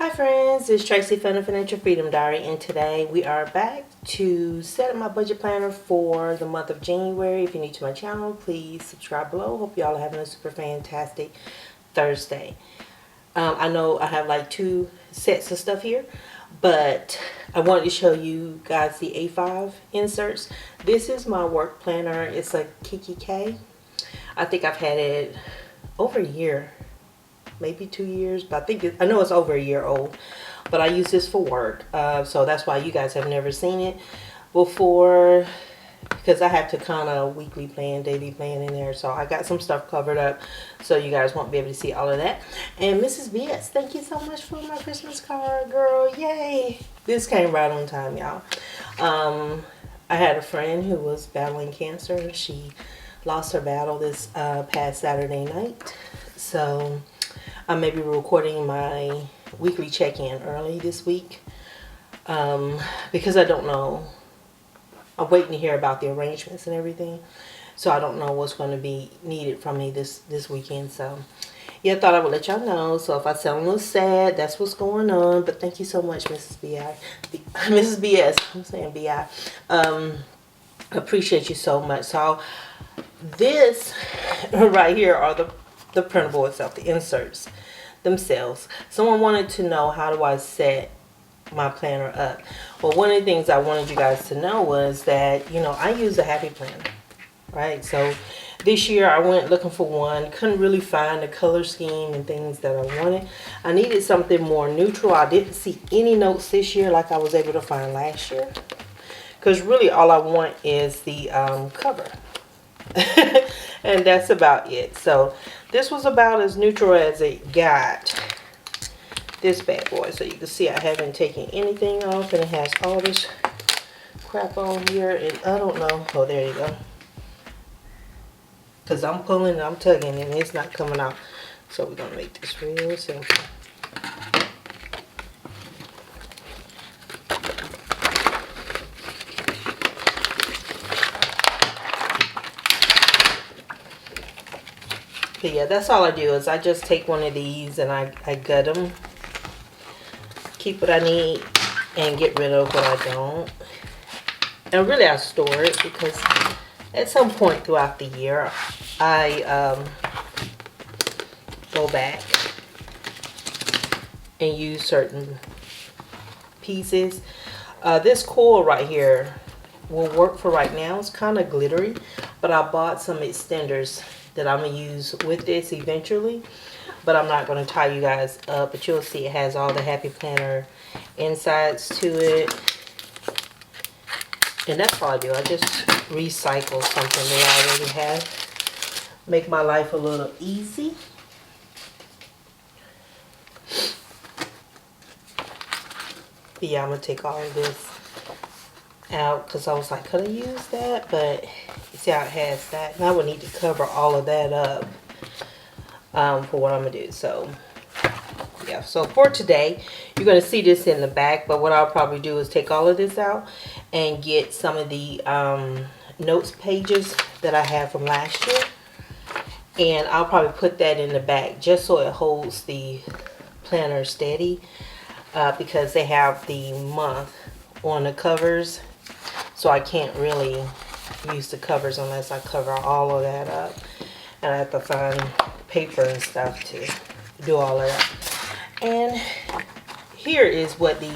Hi friends, it's Tracy from the Financial Freedom Diary, and today we are back to set up my budget planner for the month of January. If you're new to my channel, please subscribe below. Hope y'all are having a super fantastic Thursday. I know I have like two sets of stuff here, but I wanted to show you guys the A5 inserts. This is my work planner. It's a Kiki K. I think I've had it over a year. Maybe 2 years, but I know it's over a year old. But I use this for work, so that's why you guys have never seen it before, because I have to kind of weekly plan, daily plan in there. So I got some stuff covered up, so you guys won't be able to see all of that. And Mrs. BS, thank you so much for my Christmas card, girl. Yay! This came right on time, y'all. I had a friend who was battling cancer. She lost her battle this past Saturday night, so I may be recording my weekly check-in early this week because I don't know. I'm waiting to hear about the arrangements and everything, so I don't know what's going to be needed from me this weekend. So yeah, I thought I would let y'all know. So if I sound a little sad, that's what's going on. But thank you so much, Mrs. B.I. Mrs. B.S. I'm saying B.I. Appreciate you so much. So this right here are the printable itself, the inserts themselves. Someone wanted to know, how do I set my planner up? Well, one of the things I wanted you guys to know was that, you know, I use a happy planner, right? So this year I went looking for one, couldn't really find the color scheme and things that I wanted. I needed something more neutral. I didn't see any notes this year like I was able to find last year, because really all I want is the cover. And that's about it. So this was about as neutral as it got, this bad boy. So you can see I haven't taken anything off, and it has all this crap on here, and I don't know. Oh, there you go. Because I'm pulling and I'm tugging and it's not coming out. So we're going to make this real simple. But yeah, that's all I do is I just take one of these and I gut them, keep what I need, and get rid of what I don't. And really I store it because at some point throughout the year I go back and use certain pieces. This coil right here will work for right now. It's kind of glittery, but I bought some extenders that I'm going to use with this eventually, but I'm not going to tie you guys up, but you'll see it has all the Happy Planner insides to it. And that's all I do. I just recycle something that I already have. Make my life a little easy. But yeah, I'm going to take all of this out because I was like, could I use that? But you see how it has that. And I would need to cover all of that up for what I'm going to do. So yeah, so for today, you're going to see this in the back, but what I'll probably do is take all of this out and get some of the notes pages that I have from last year, and I'll probably put that in the back just so it holds the planner steady, because they have the month on the covers, so I can't really use the covers unless I cover all of that up, and I have to find paper and stuff to do all of that. And here is what the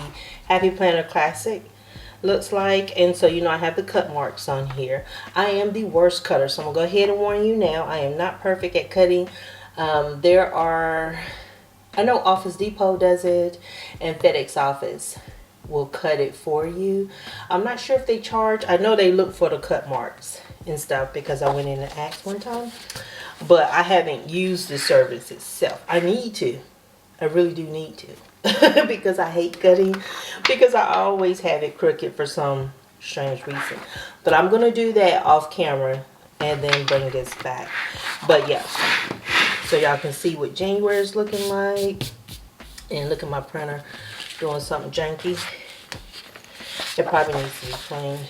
Happy Planner Classic looks like. And so, you know, I have the cut marks on here. I am the worst cutter, so I'm going to go ahead and warn you now. I am not perfect at cutting. There are, I know Office Depot does it, and FedEx Office will cut it for you. I'm not sure if they charge. I know they look for the cut marks and stuff because I went in and asked one time. But I haven't used the service itself. I need to. I really do need to. Because I hate cutting. Because I always have it crooked for some strange reason. But I'm going to do that off camera and then bring this back. But yeah. So y'all can see what January is looking like. And look at my printer doing something janky. It probably needs to be cleaned.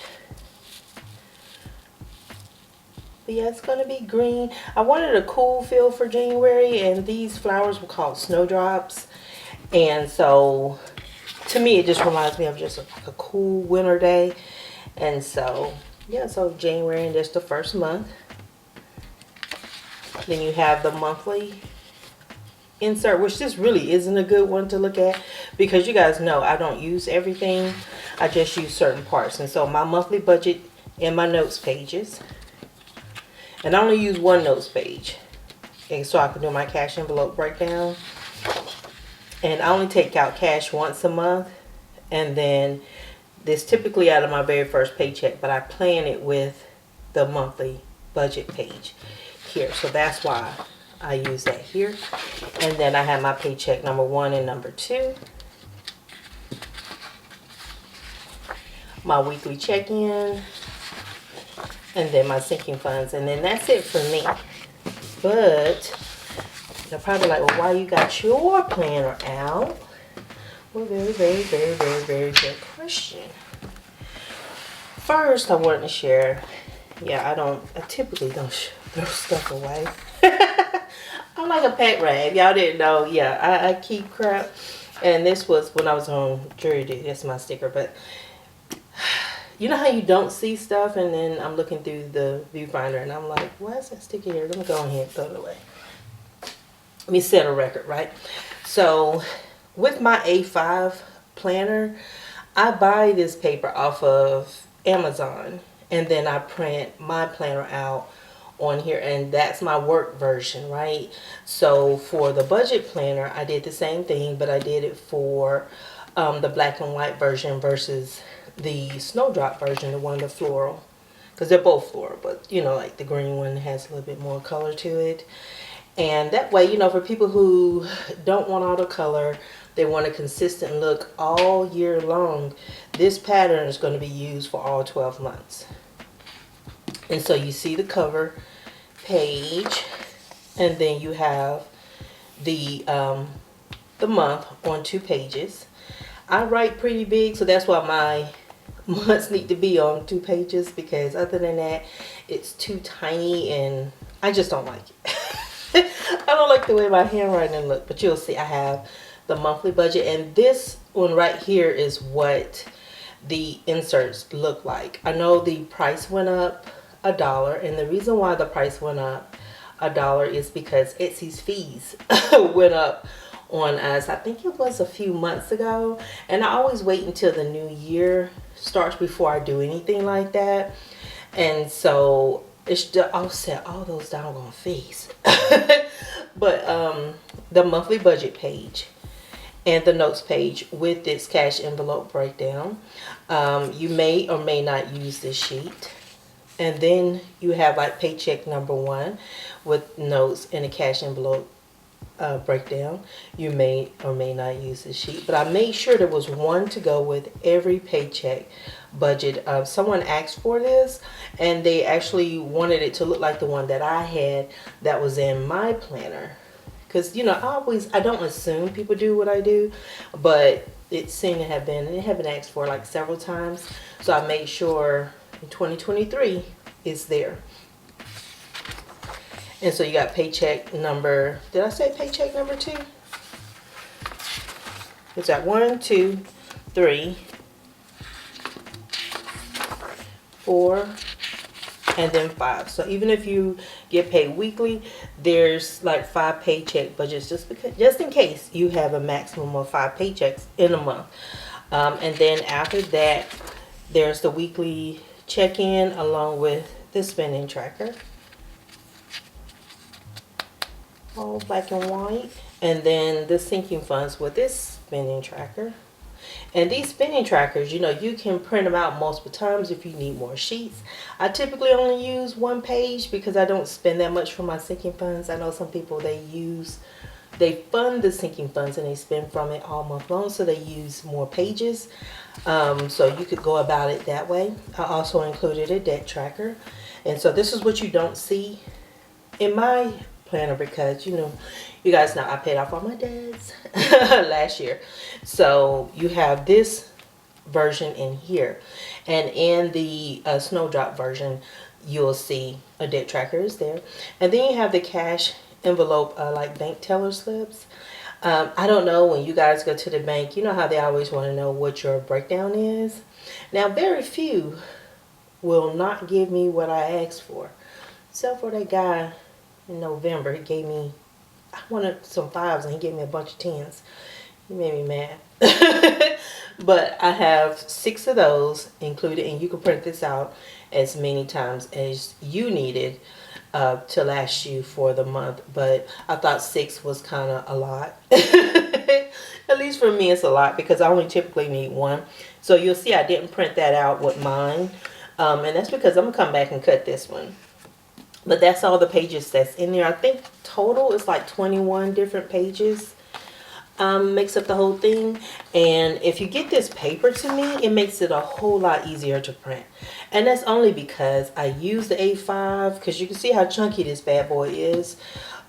But yeah, it's going to be green. I wanted a cool feel for January, and these flowers were called snowdrops. And so to me, it just reminds me of just a cool winter day. And so, yeah, so January, and that's the first month. Then you have the monthly insert, which this really isn't a good one to look at because you guys know I don't use everything. I just use certain parts. And so my monthly budget in my notes pages, and I only use one notes page, okay, so I can do my cash envelope breakdown. And I only take out cash once a month, and then this typically out of my very first paycheck, but I plan it with the monthly budget page here. So that's why I use that here. And then I have my paycheck number 1 and number 2. My weekly check-in. And then my sinking funds. And then that's it for me. But you're probably like, well, why you got your planner out? Well, very good question. First, I wanted to share, I typically don't throw stuff away. I'm like a pet rag. Y'all didn't know. Yeah, I keep crap. And this was when I was on jury duty. That's my sticker. But you know how you don't see stuff, and then I'm looking through the viewfinder, and I'm like, why is that sticker here? Let me go ahead and throw it away. Let me set a record, right? So with my A5 planner, I buy this paper off of Amazon, and then I print my planner out on here, and that's my work version, right? So for the budget planner, I did the same thing, but I did it for the black and white version versus the snowdrop version, the one, the floral, because they're both floral, but you know, like the green one has a little bit more color to it. And that way, you know, for people who don't want all the color, they want a consistent look all year long, this pattern is going to be used for all 12 months. And so you see the cover page, and then you have the month on 2 pages. I write pretty big, so that's why my months need to be on 2 pages, because other than that, it's too tiny and I just don't like it. I don't like the way my handwriting look, but you'll see I have the monthly budget, and this one right here is what the inserts look like. I know the price went up $1, and the reason why the price went up $1 is because Etsy's fees went up on us. I think it was a few months ago, and I always wait until the new year starts before I do anything like that. And so it's to offset all those doggone fees. But the monthly budget page and the notes page with this cash envelope breakdown, you may or may not use this sheet. And then you have like paycheck number 1 with notes and a cash envelope breakdown. You may or may not use this sheet, but I made sure there was one to go with every paycheck budget. Someone asked for this, and they actually wanted it to look like the one that I had that was in my planner, because you know, I don't assume people do what I do, but it seemed to have been, and it had been asked for like several times, so I made sure in 2023 is there. And so you got paycheck number, did I say paycheck number 2? It's got 1, 2, 3, 4, and then 5. So even if you get paid weekly, there's like 5 paycheck budgets, just in case you have a maximum of 5 paychecks in a month. And then after that, there's the weekly check-in along with the spending tracker. All black and white. And then the sinking funds with this spending tracker. And these spending trackers, you know, you can print them out multiple times if you need more sheets. I typically only use 1 page because I don't spend that much for my sinking funds. I know some people, they fund the sinking funds and they spend from it all month long, so they use more pages. So you could go about it that way. I also included a debt tracker. And so this is what you don't see in my planner, because you know, you guys know I paid off all my debts last year. So you have this version in here, and in the snowdrop version you'll see a debt tracker is there, and then you have the cash envelope like bank teller slips. I don't know, when you guys go to the bank, you know how they always want to know what your breakdown is. Now, very few will not give me what I asked for. Except for that guy in November. He gave me, I wanted some fives and he gave me a bunch of tens. He made me mad. But I have 6 of those included, and you can print this out as many times as you needed to last you for the month. But I thought 6 was kind of a lot. At least for me, it's a lot because I only typically need 1. So you'll see I didn't print that out with mine. And that's because I'm going to come back and cut this one. But that's all the pages that's in there. I think total is like 21 different pages. Makes up the whole thing. And if you get this paper to me, it makes it a whole lot easier to print. And that's only because I use the A5, because you can see how chunky this bad boy is.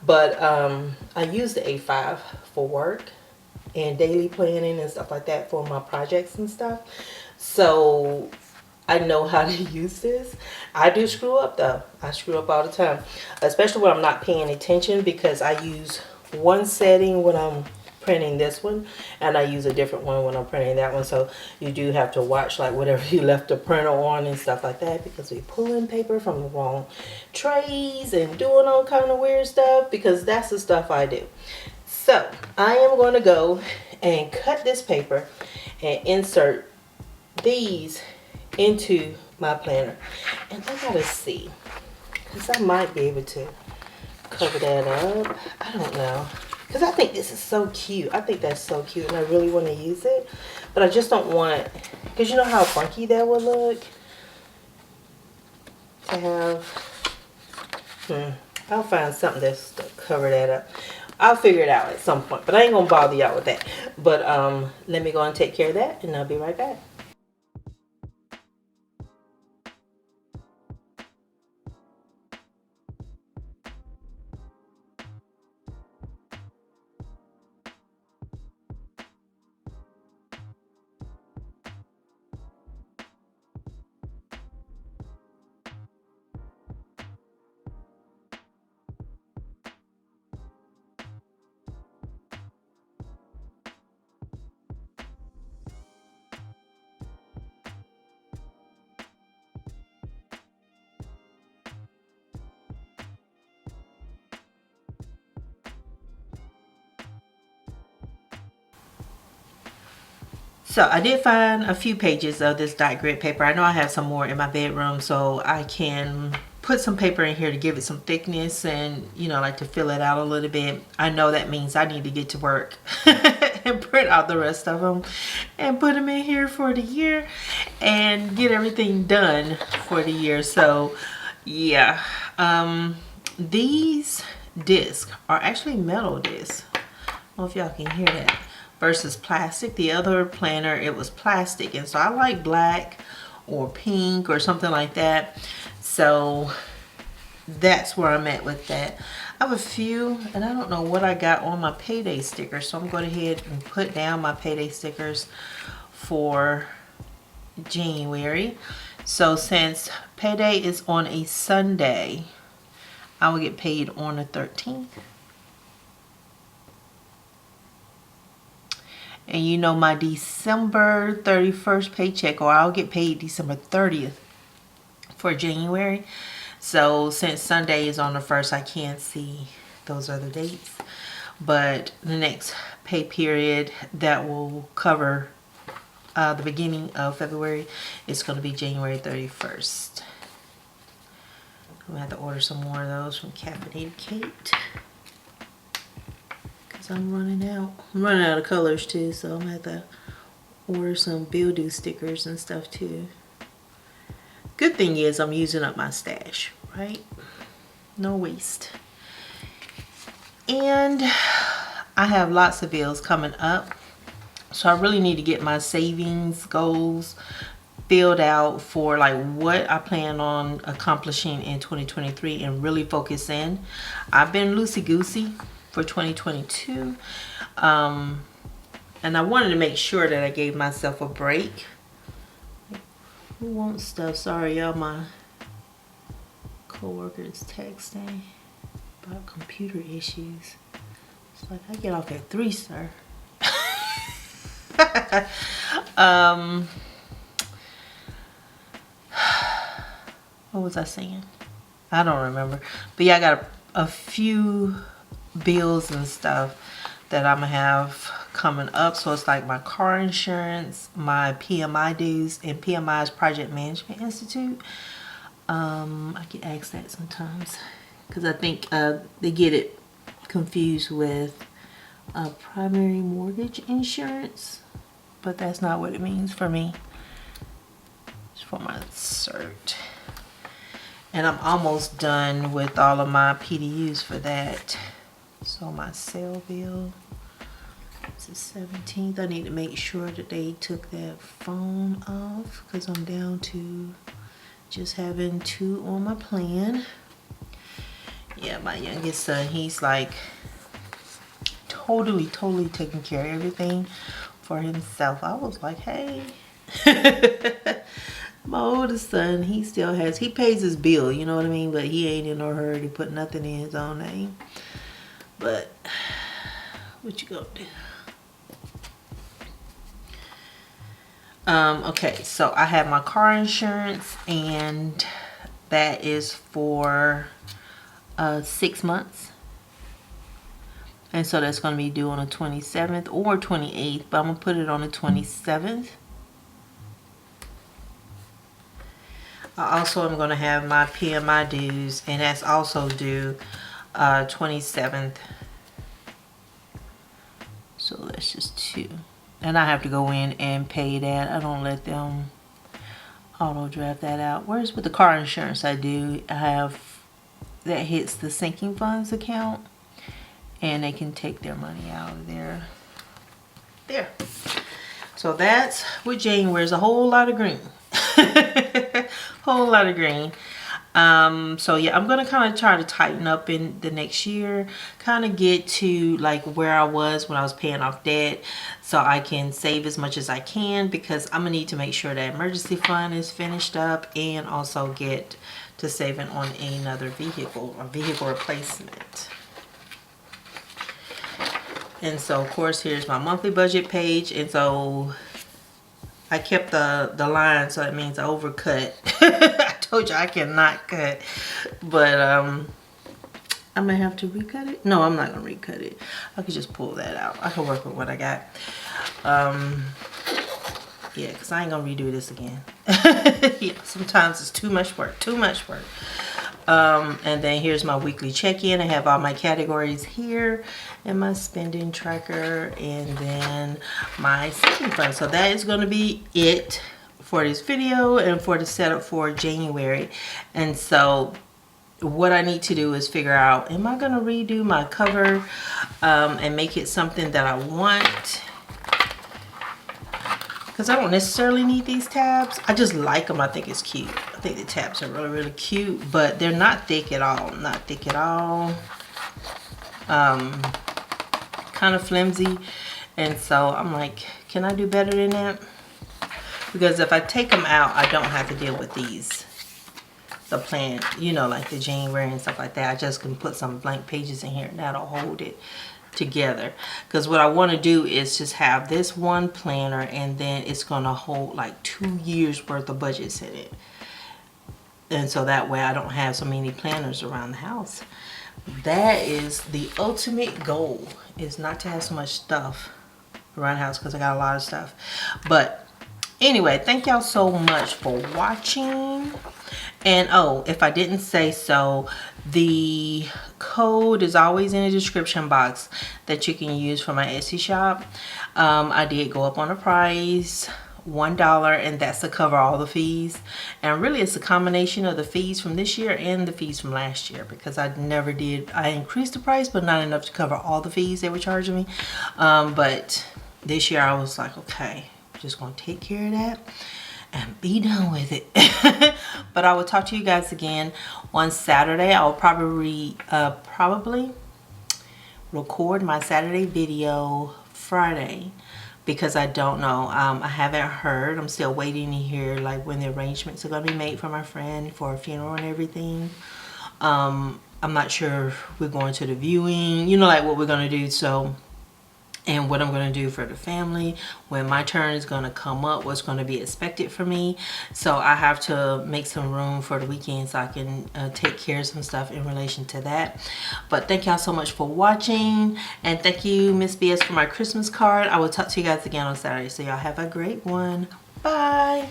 But I use the A5 for work and daily planning and stuff like that for my projects and stuff. So I know how to use this. I do screw up though. I screw up all the time, especially when I'm not paying attention, because I use one setting when I'm printing this one and I use a different one when I'm printing that one. So you do have to watch like whatever you left the printer on and stuff like that, because we pulling paper from the wrong trays and doing all kind of weird stuff, because that's the stuff I do. So I am going to go and cut this paper and insert these into my planner. And I gotta see, because I might be able to cover that up. I don't know, because I think this is so cute. I think that's so cute and I really want to use it, but I just don't want, because you know how funky that would look to have. I'll find something that's to cover that up. I'll figure it out at some point, but I ain't gonna bother y'all with that. But let me go and take care of that and I'll be right back. So I did find a few pages of this dot grid paper. I know I have some more in my bedroom, so I can put some paper in here to give it some thickness and, you know, like to fill it out a little bit. I know that means I need to get to work and print out the rest of them and put them in here for the year and get everything done for the year. So yeah, these discs are actually metal discs. I don't know if y'all can hear that. Versus plastic. The other planner, it was plastic, and so I like black or pink or something like that. So that's where I'm at with that. I have a few, and I don't know what I got on my payday stickers, so I'm going ahead and put down my payday stickers for January. So since payday is on a Sunday, I will get paid on the 13th. And you know, my December 31st paycheck, or I'll get paid December 30th for January. So since Sunday is on the 1st, I can't see those other dates. But the next pay period that will cover the beginning of February is going to be January 31st. I'm going to have to order some more of those from Caffeinated Kate. I'm running out. I'm running out of colors too, so I'm gonna have to order some Build-Do stickers and stuff too. Good thing is I'm using up my stash, right? No waste. And I have lots of bills coming up, so I really need to get my savings goals filled out for like what I plan on accomplishing in 2023 and really focus in. I've been loosey-goosey for 2022, and I wanted to make sure that I gave myself a break. Who wants stuff? Sorry y'all, my co-worker is texting about computer issues. It's like, I get off at 3, sir. What was I saying? I don't remember. But yeah, I got a few bills and stuff that I'm gonna have coming up. So it's like my car insurance, my PMI dues, and PMI is Project Management Institute. I get asked that sometimes because I think they get it confused with primary mortgage insurance, but that's not what it means for me. It's for my cert. And I'm almost done with all of my PDUs for that. So my sale bill, it's the 17th. I need to make sure that they took that phone off because I'm down to just having 2 on my plan. Yeah, my youngest son, he's like totally taking care of everything for himself. I was like, hey. My oldest son, he pays his bill, you know what I mean? But he ain't in no hurry to put nothing in his own name. But what you gonna do? Okay, so I have my car insurance, and that is for 6 months. And so that's going to be due on the 27th or 28th, but I'm going to put it on the 27th. I also am going to have my PMI dues, and that's also due 27th. So that's just 2. And I have to go in and pay that. I don't let them auto draft that out. Whereas with the car insurance I do, I have that hits the sinking funds account, and they can take their money out of there. So that's with January. There's a whole lot of green. Whole lot of green. So yeah, I'm gonna kind of try to tighten up in the next year, kind of get to like where I was when I was paying off debt, so I can save as much as I can, because I'm gonna need to make sure that emergency fund is finished up, and also get to saving on another vehicle or vehicle replacement. And so of course here's my monthly budget page, and so I kept the line, so that means I overcut. I told you I cannot cut, but I may have to recut it. No, I'm not gonna recut it. I could just pull that out. I can work with what I got. Yeah, because I ain't gonna redo this again. Yeah, sometimes it's too much work. And then here's my weekly check-in. I have all my categories here, and my spending tracker, and then my saving fund. So that is going to be it for this video and for the setup for January. And so what I need to do is figure out, am I going to redo my cover and make it something that I want? Because I don't necessarily need these tabs. I just like them. I think it's cute. I think the tabs are really cute, but they're not thick at all. Not thick at all. Kind of flimsy. And so I'm like, can I do better than that? Because if I take them out, I don't have to deal with these. The plan, you know, like the January and stuff like that. I just can put some blank pages in here, and that'll hold it together. Because what I want to do is just have this one planner, and then it's going to hold like 2 years worth of budgets in it. And so that way I don't have so many planners around the house. That is the ultimate goal, is not to have so much stuff around the house, because I got a lot of stuff. But anyway, thank y'all so much for watching. And oh, if I didn't say so, the code is always in the description box that you can use for my Etsy shop. I did go up on the price, $1, and that's to cover all the fees. And really it's a combination of the fees from this year and the fees from last year, because I increased the price, but not enough to cover all the fees they were charging me. But this year I was like, okay, I'm just gonna take care of that and be done with it. But I will talk to you guys again on Saturday. I'll probably record my Saturday video Friday, because I don't know. I haven't heard. I'm still waiting to hear like when the arrangements are gonna be made for my friend for a funeral and everything. I'm not sure we're going to the viewing, you know, like what we're going to do. So, and what I'm going to do for the family when my turn is going to come up, what's going to be expected for me. So I have to make some room for the weekend so I can take care of some stuff in relation to that. But thank y'all so much for watching, and thank you Miss BS for my Christmas card. I will talk to you guys again on Saturday, so y'all have a great one. Bye.